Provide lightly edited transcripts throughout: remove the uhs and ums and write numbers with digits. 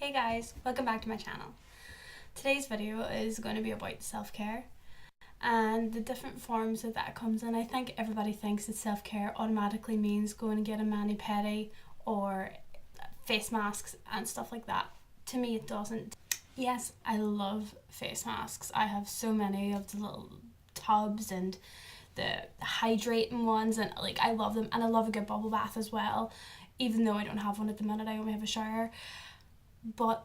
Hey guys, welcome back to my channel. Today's video is going to be about self-care and the different forms that comes in. I think everybody thinks that self-care automatically means going and get a mani-pedi or face masks and stuff like that. To me it doesn't. Yes, I love face masks. I have so many of the little tubs and the hydrating ones, and like I love them, and I love a good bubble bath as well, even though I don't have one at the minute. I only have a shower. But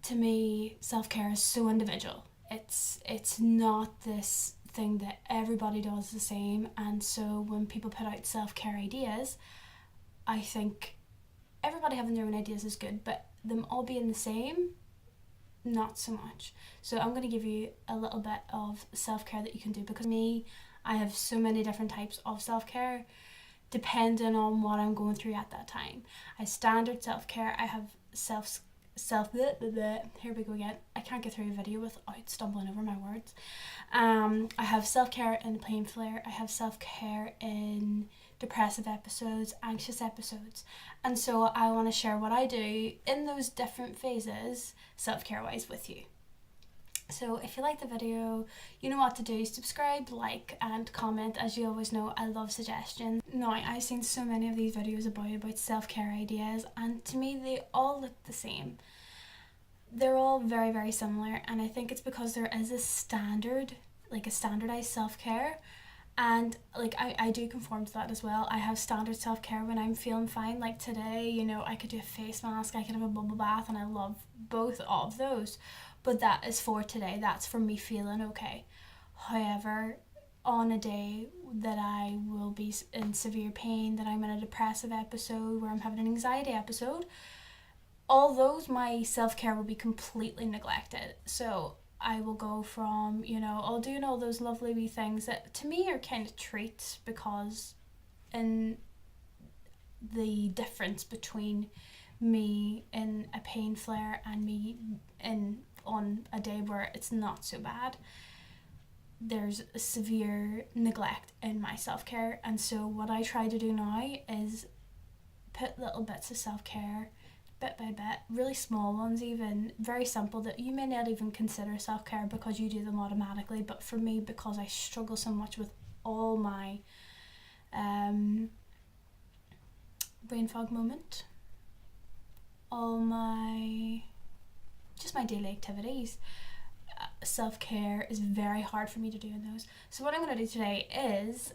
to me, self-care is so individual. It's not this thing that everybody does the same, and so when people put out self-care ideas, I think everybody having their own ideas is good, but them all being the same, not so much. So I'm going to give you a little bit of self-care that you can do, because me, I have so many different types of self-care depending on what I'm going through at that time. I have standard self-care, I have here we go again. I can't get through a video without stumbling over my words. I have self-care in pain flare. I have self-care in depressive episodes, anxious episodes, and so I want to share what I do in those different phases, self-care wise, with you. So if you like the video, you know what to do. Subscribe, like and comment. As you always know, I love suggestions. Now, I've seen so many of these videos about self-care ideas, and to me they all look the same. They're all very, very similar, and I think it's because there is a standard, like a standardized self-care, and like I do conform to that as well. I have standard self-care when I'm feeling fine. Like today, you know, I could do a face mask, I could have a bubble bath, and I love both of those. But that is for today. That's for me feeling okay. However, on a day that I will be in severe pain, that I'm in a depressive episode, where I'm having an anxiety episode, all those, my self-care will be completely neglected. So I will go from, you know, all doing all those lovely wee things that to me are kind of treats, because in the difference between me in a pain flare and me on a day where it's not so bad, there's a severe neglect in my self-care. And so what I try to do now is put little bits of self-care, bit by bit, really small ones, even very simple, that you may not even consider self-care because you do them automatically, but for me, because I struggle so much with all my brain fog moment, all my just my daily activities, self-care is very hard for me to do in those. So what I'm going to do today is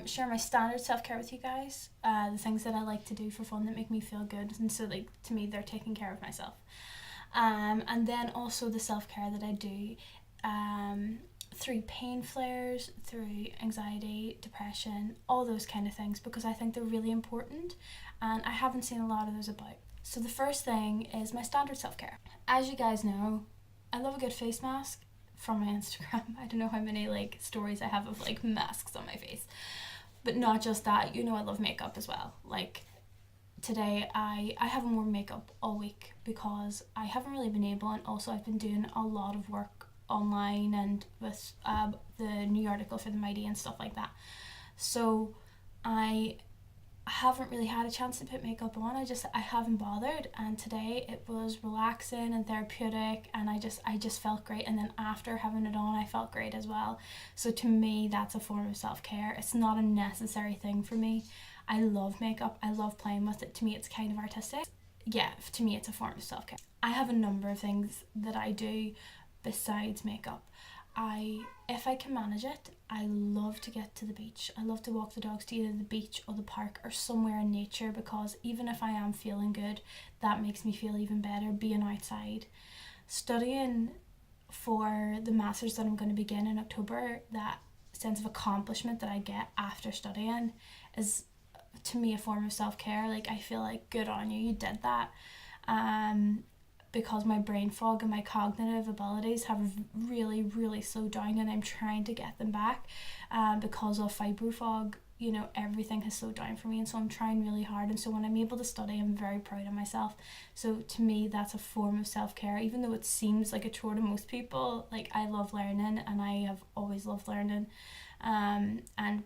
share my standard self-care with you guys, the things that I like to do for fun that make me feel good, and so like to me they're taking care of myself, and then also the self-care that I do through pain flares, through anxiety, depression, all those kind of things, because I think they're really important and I haven't seen a lot of those about. So the first thing is my standard self-care. As you guys know, I love a good face mask from my Instagram. I don't know how many like stories I have of like masks on my face. But not just that, you know, I love makeup as well. Like today I haven't worn makeup all week because I haven't really been able, and also I've been doing a lot of work online and with the new article for the Mighty and stuff like that. So I haven't really had a chance to put makeup on. I haven't bothered, and today it was relaxing and therapeutic, and I just felt great, and then after having it on I felt great as well. So to me that's a form of self-care. It's not a necessary thing for me. I love makeup, I love playing with it. To me it's kind of artistic. Yeah, to me it's a form of self-care. I have a number of things that I do besides makeup. If I can manage it, I love to get to the beach. I love to walk the dogs to either the beach or the park or somewhere in nature, because even if I am feeling good, that makes me feel even better, being outside. Studying for the masters that I'm going to begin in October, that sense of accomplishment that I get after studying is to me a form of self-care. Like I feel like, good on you, you did that. Because my brain fog and my cognitive abilities have really, really slowed down, and I'm trying to get them back because of fibro fog. You know, everything has slowed down for me, and so I'm trying really hard, and so when I'm able to study, I'm very proud of myself. So to me that's a form of self-care, even though it seems like a chore to most people. Like I love learning, and I have always loved learning, and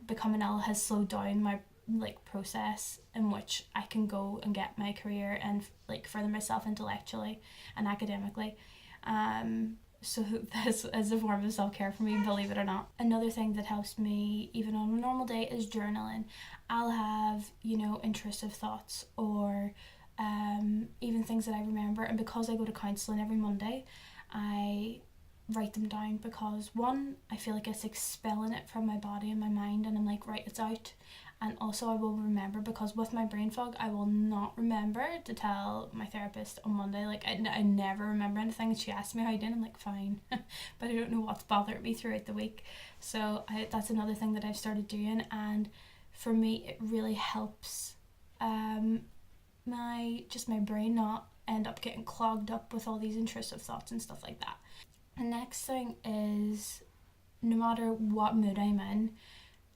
becoming ill has slowed down like process in which I can go and get my career and like further myself intellectually and academically. So this is a form of self-care for me, believe it or not. Another thing that helps me even on a normal day is journaling. I'll have, intrusive thoughts or even things that I remember, and because I go to counselling every Monday, I write them down because one, I feel like it's expelling it from my body and my mind, and I'm like, right, it's out. And also I will remember, because with my brain fog I will not remember to tell my therapist on Monday. Like I never remember anything. She asked me how I did, I'm like, fine. But I don't know what's bothered me throughout the week. So that's another thing that I've started doing, and for me it really helps my brain not end up getting clogged up with all these intrusive thoughts and stuff like that. The next thing is, no matter what mood I'm in,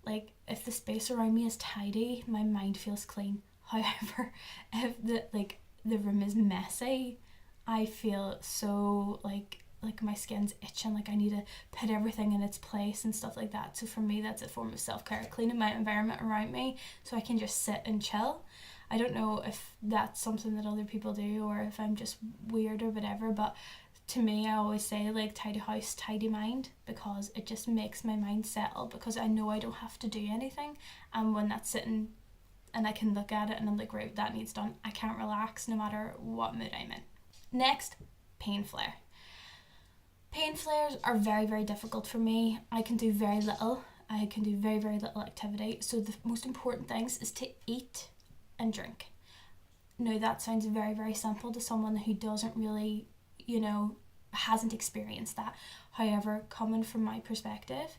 like if the space around me is tidy, my mind feels clean. However, if the room is messy, I feel so like my skin's itching, like I need to put everything in its place and stuff like that. So for me, that's a form of self-care, cleaning my environment around me so I can just sit and chill. I don't know if that's something that other people do or if I'm just weird or whatever, but to me, I always say like tidy house, tidy mind, because it just makes my mind settle, because I know I don't have to do anything, and when that's sitting and I can look at it and I'm like, right, that needs done, I can't relax no matter what mood I'm in. Next, pain flare. Pain flares are very, very difficult for me. I can do very little. I can do very, very little activity. So the most important things is to eat and drink. Now that sounds very, very simple to someone who doesn't really, hasn't experienced that. However, coming from my perspective,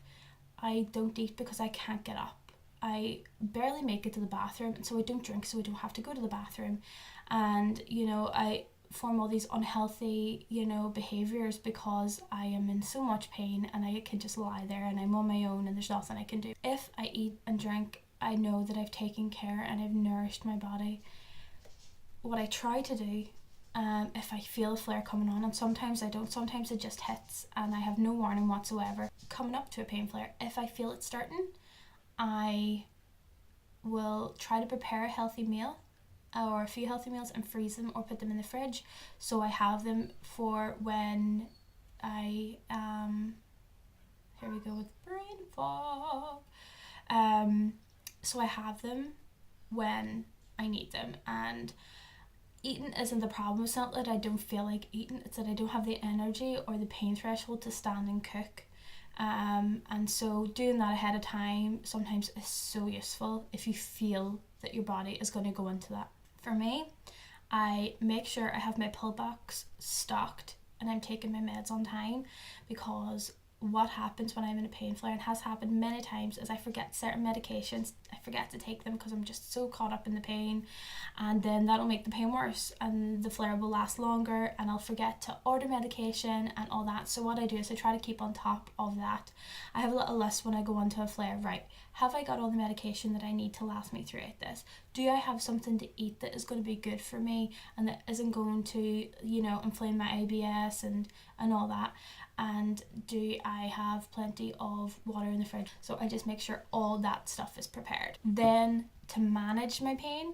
I don't eat because I can't get up. I barely make it to the bathroom, and so I don't drink so I don't have to go to the bathroom. And, I form all these unhealthy, behaviours because I am in so much pain and I can just lie there and I'm on my own and there's nothing I can do. If I eat and drink, I know that I've taken care and I've nourished my body. What I try to do, if I feel a flare coming on, and sometimes I don't, sometimes it just hits and I have no warning whatsoever coming up to a pain flare, if I feel it starting, I will try to prepare a healthy meal or a few healthy meals and freeze them or put them in the fridge so I have them for when I here we go with brain fog, so I have them when I need them. And eating isn't the problem. It's not that I don't feel like eating, it's that I don't have the energy or the pain threshold to stand and cook. And so doing that ahead of time sometimes is so useful if you feel that your body is going to go into that. For me, I make sure I have my pill box stocked and I'm taking my meds on time, because what happens when I'm in a pain flare, and has happened many times, is I forget certain medications. I forget to take them because I'm just so caught up in the pain, and then that'll make the pain worse and the flare will last longer, and I'll forget to order medication and all that. So what I do is I try to keep on top of that. I have a little list when I go onto a flare. Right, have I got all the medication that I need to last me throughout this? Do I have something to eat that is going to be good for me and that isn't going to, inflame my IBS and all that? And do I have plenty of water in the fridge? So I just make sure all that stuff is prepared. Then to manage my pain,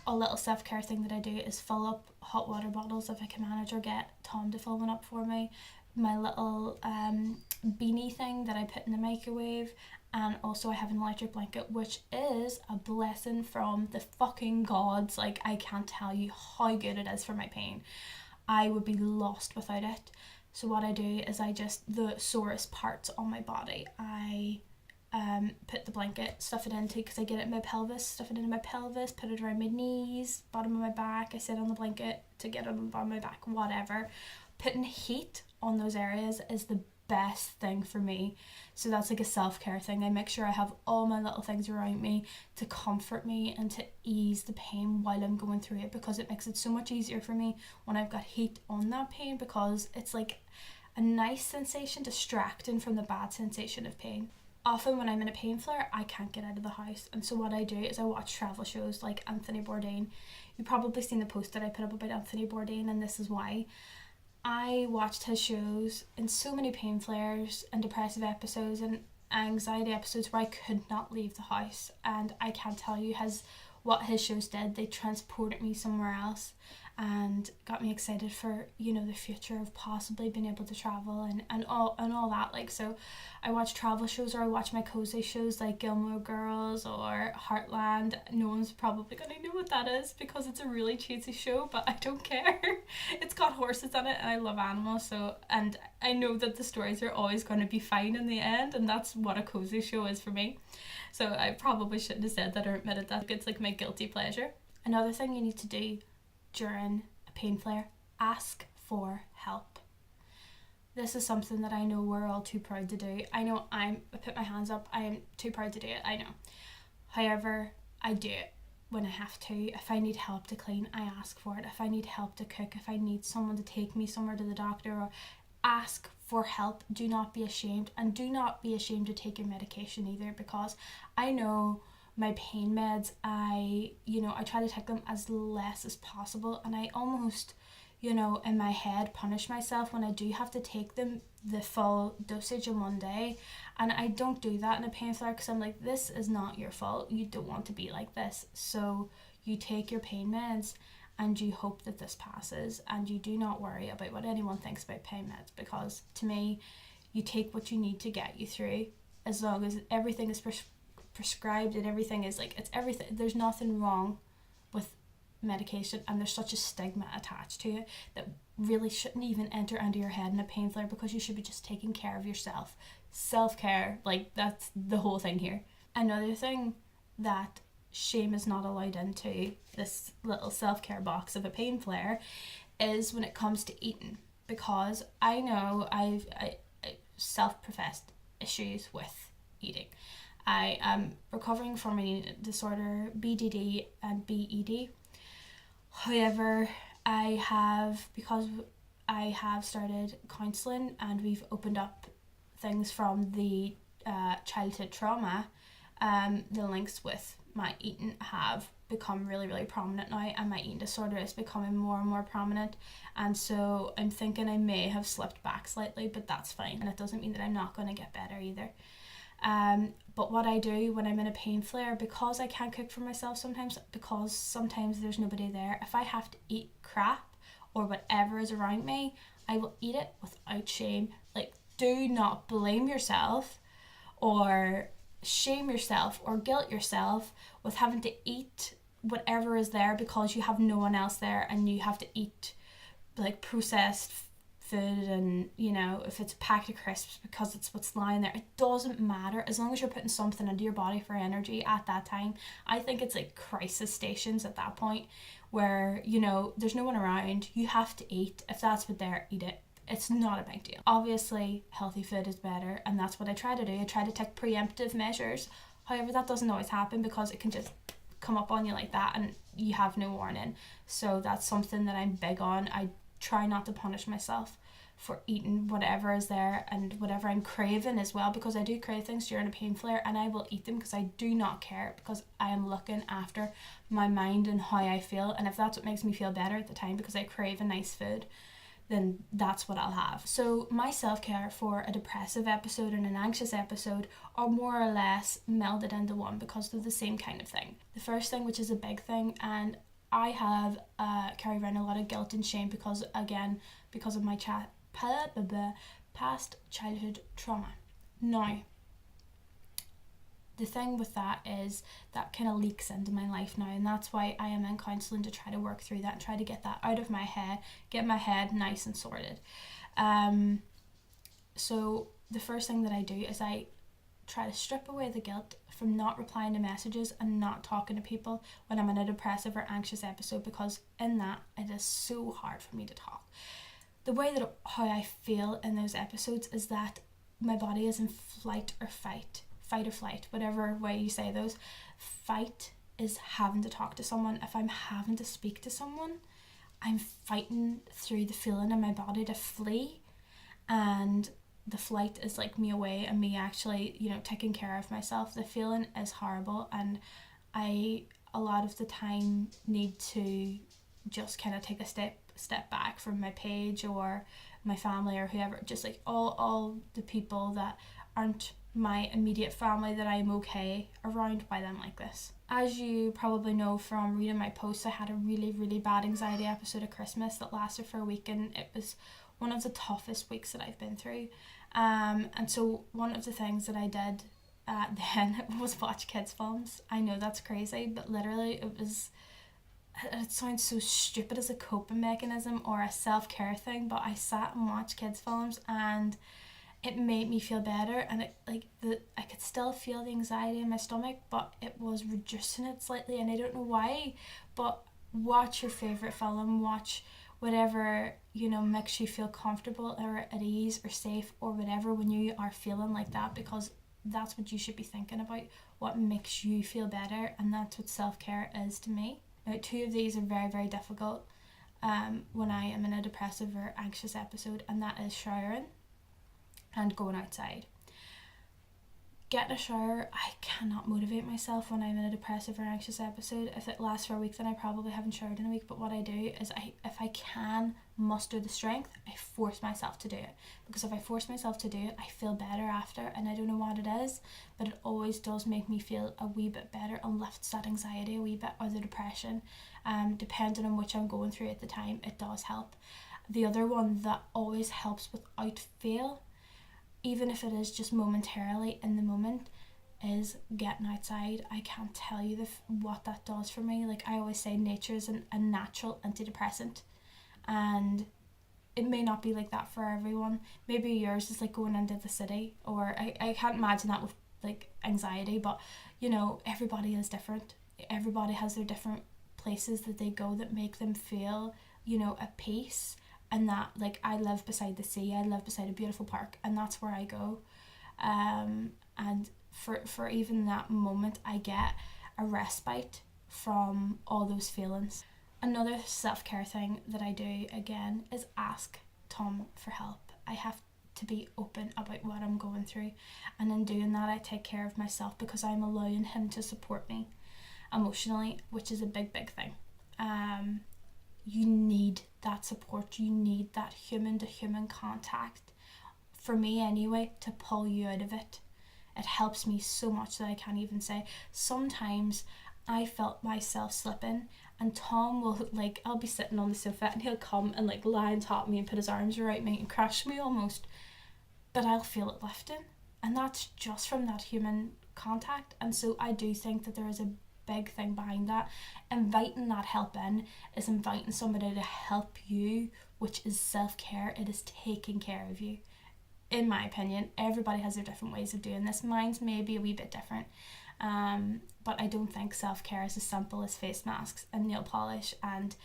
a little self-care thing that I do is fill up hot water bottles if I can manage, or get Tom to fill one up for me. My little beanie thing that I put in the microwave, and also I have an electric blanket, which is a blessing from the fucking gods. Like, I can't tell you how good it is for my pain. I would be lost without it. So what I do is the sorest parts on my body, I put the blanket, stuff it into, because I get it in my pelvis, stuff it into my pelvis, put it around my knees, bottom of my back. I sit on the blanket to get it on the bottom of my back, whatever. Putting heat on those areas is the best thing for me. So that's like a self-care thing. I make sure I have all my little things around me to comfort me and to ease the pain while I'm going through it, because it makes it so much easier for me when I've got heat on that pain, because it's like a nice sensation distracting from the bad sensation of pain. Often when I'm in a pain flare, I can't get out of the house, and so what I do is I watch travel shows like Anthony Bourdain. You've probably seen the post that I put up about Anthony Bourdain, and this is why. I watched his shows in so many pain flares and depressive episodes, and anxiety episodes where I could not leave the house, and I can't tell you what his shows did. They transported me somewhere else and got me excited for, you know, the future of possibly being able to travel and all that. Like, so I watch travel shows, or I watch my cozy shows like Gilmore Girls or Heartland. No one's probably gonna know what that is because it's a really cheesy show, but I don't care. It's got horses in it and I love animals, so, and I know that the stories are always going to be fine in the end, and that's what a cozy show is for me. So I probably shouldn't have said that or admitted that. It's like my guilty pleasure. Another thing you need to do during a pain flare: ask for help. This is something that I know we're all too proud to do. I know I put my hands up, I am too proud to do it, I know. However, I do it when I have to. If I need help to clean, I ask for it. If I need help to cook, if I need someone to take me somewhere to the doctor, or ask for help. Do not be ashamed, and do not be ashamed to take your medication either, because I know my pain meds, I try to take them as less as possible, and I almost, in my head punish myself when I do have to take them the full dosage in one day. And I don't do that in a pain flare because I'm like, this is not your fault, you don't want to be like this. So you take your pain meds and you hope that this passes, and you do not worry about what anyone thinks about pain meds, because to me, you take what you need to get you through, as long as everything is prescribed and everything is like, it's everything. There's nothing wrong with medication, and there's such a stigma attached to it that really shouldn't even enter into your head in a pain flare, because you should be just taking care of yourself. Self-care, like, that's the whole thing here. Another thing that shame is not allowed into this little self-care box of a pain flare is when it comes to eating, because I know I self-professed issues with eating. I am recovering from an eating disorder, BDD and BED. However, because I have started counselling and we've opened up things from the childhood trauma, the links with my eating have become really, really prominent now, and my eating disorder is becoming more and more prominent. And so I'm thinking I may have slipped back slightly, but that's fine, and it doesn't mean that I'm not going to get better either. But what I do when I'm in a pain flare, because I can't cook for myself sometimes, because sometimes there's nobody there, if I have to eat crap or whatever is around me, I will eat it without shame. Like, do not blame yourself or shame yourself or guilt yourself with having to eat whatever is there because you have no one else there, and you have to eat like processed food, and if it's a packet of crisps because it's what's lying there. It doesn't matter, as long as you're putting something into your body for energy at that time. I think it's like crisis stations at that point where there's no one around, you have to eat. If that's what there, eat it. It's not a big deal. Obviously healthy food is better, and that's what I try to do. I try to take preemptive measures. However, that doesn't always happen because it can just come up on you like that and you have no warning. So that's something that I'm big on. I try not to punish myself for eating whatever is there and whatever I'm craving as well, because I do crave things during a pain flare, and I will eat them because I do not care, because I am looking after my mind and how I feel. And if that's what makes me feel better at the time because I crave a nice food, then that's what I'll have. So my self-care for a depressive episode and an anxious episode are more or less melded into one because they're the same kind of thing. The first thing, which is a big thing, and I have carried around a lot of guilt and shame because of my past childhood trauma. Now, the thing with that is that kind of leaks into my life now, and that's why I am in counselling, to try to work through that and try to get that out of my head, get my head nice and sorted. So the first thing that I do is I try to strip away the guilt from not replying to messages and not talking to people when I'm in a depressive or anxious episode, because in that it is so hard for me to talk. The way that how I feel in those episodes is that my body is in fight or flight, whatever way you say those. Fight is having to talk to someone. If I'm having to speak to someone, I'm fighting through the feeling in my body to flee, and the flight is like me away and me actually, taking care of myself. The feeling is horrible, and I a lot of the time need to just kind of take a step back from my page or my family or whoever, just like all the people that aren't my immediate family that I'm okay around while I'm like this. As you probably know from reading my posts, I had a really, really bad anxiety episode at Christmas that lasted for a week, and it was one of the toughest weeks that I've been through. And so one of the things that I did then was watch kids films. I know that's crazy, but literally it sounds so stupid as a coping mechanism or a self-care thing, but I sat and watched kids films, and it made me feel better, and I could still feel the anxiety in my stomach, but it was reducing it slightly, and I don't know why. But watch your favorite film, watch whatever makes you feel comfortable or at ease or safe or whatever when you are feeling like that, because that's what you should be thinking about, what makes you feel better, and that's what self-care is to me. Now, two of these are very, very difficult when I am in a depressive or anxious episode, and that is showering and going outside. Getting a shower, I cannot motivate myself when I'm in a depressive or anxious episode. If it lasts for a week, then I probably haven't showered in a week. But what I do is, if I can muster the strength, I force myself to do it. Because if I force myself to do it, I feel better after. And I don't know what it is, but it always does make me feel a wee bit better and lifts that anxiety a wee bit, or the depression. Depending on which I'm going through at the time, it does help. The other one that always helps without fail, even if it is just momentarily in the moment, is getting outside. I can't tell you what that does for me. Like I always say, nature is a natural antidepressant, and it may not be like that for everyone. Maybe yours is like going into the city, or I can't imagine that with like anxiety, but everybody is different. Everybody has their different places that they go that make them feel at peace. And that, like, I live beside the sea, I live beside a beautiful park, and that's where I go. And for even that moment, I get a respite from all those feelings. Another self-care thing that I do, again, is ask Tom for help. I have to be open about what I'm going through, and in doing that, I take care of myself because I'm allowing him to support me emotionally, which is a big, big thing. You need that support, you need that human to human contact, for me anyway, to pull you out of it. It helps me so much that I can't even say. Sometimes I felt myself slipping, and Tom will, like, I'll be sitting on the sofa and he'll come and like lie on top of me and put his arms around me and crush me almost, but I'll feel it lifting, and that's just from that human contact. And so I do think that there is a big thing behind that. Inviting that help in is inviting somebody to help you, which is self-care. It is taking care of you. In my opinion, everybody has their different ways of doing this. Mine's maybe a wee bit different, but I don't think self-care is as simple as face masks and nail polish and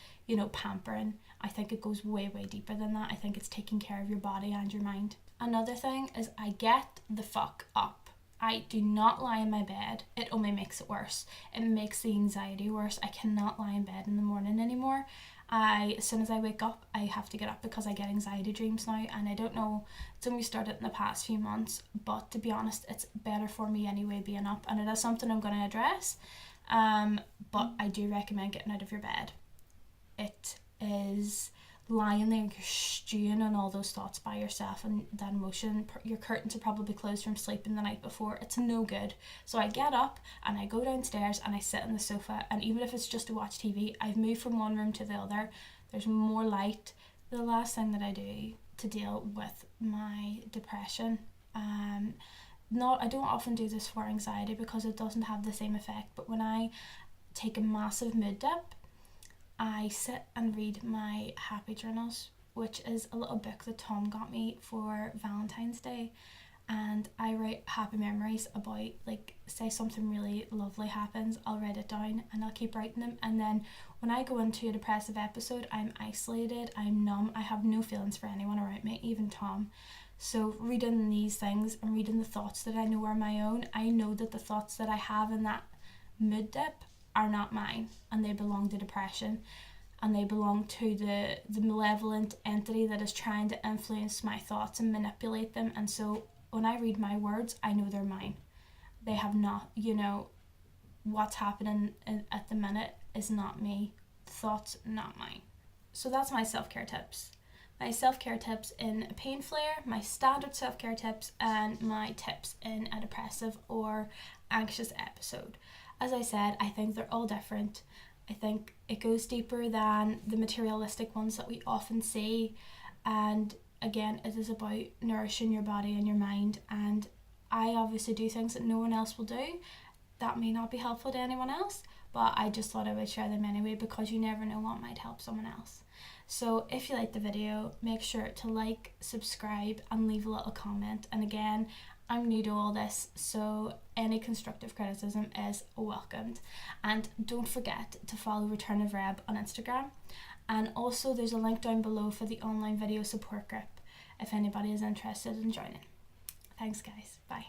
pampering. I think it goes way, way deeper than that. I think it's taking care of your body and your mind. Another thing is, I get the fuck up. I do not lie in my bed. It only makes it worse. It makes the anxiety worse. I cannot lie in bed in the morning anymore. As soon as I wake up, I have to get up because I get anxiety dreams now, and I don't know, it's only started in the past few months, but to be honest, it's better for me anyway being up, and it is something I'm going to address. But I do recommend getting out of your bed. It is lying there, you're stewing on all those thoughts by yourself, and that emotion, your curtains are probably closed from sleeping the night before. It's no good. So I get up and I go downstairs and I sit on the sofa, and even if it's just to watch TV, I've moved from one room to the other. There's more light. The last thing that I do to deal with my depression, I don't often do this for anxiety because it doesn't have the same effect, but when I take a massive mood dip, I sit and read my happy journals, which is a little book that Tom got me for Valentine's Day, and I write happy memories about, like, say something really lovely happens, I'll write it down and I'll keep writing them, and then when I go into a depressive episode, I'm isolated, I'm numb, I have no feelings for anyone around me, even Tom. So reading these things and reading the thoughts that I know are my own, I know that the thoughts that I have in that mood dip are not mine, and they belong to depression, and they belong to the malevolent entity that is trying to influence my thoughts and manipulate them. And so when I read my words, I know they're mine. They have not, what's happening at the minute is not me. Thoughts, not mine. So that's my self-care tips. my self-care tips in a pain flare, my standard self-care tips, and my tips in a depressive or anxious episode. As I said, I think they're all different. I think it goes deeper than the materialistic ones that we often see, and again, it is about nourishing your body and your mind, and I obviously do things that no one else will do. That may not be helpful to anyone else, but I just thought I would share them anyway, because you never know what might help someone else. So if you liked the video, make sure to like, subscribe, and leave a little comment. And again, I'm new to all this, so any constructive criticism is welcomed. And don't forget to follow Return of Reb on Instagram. And also there's a link down below for the online video support group if anybody is interested in joining. Thanks guys, bye.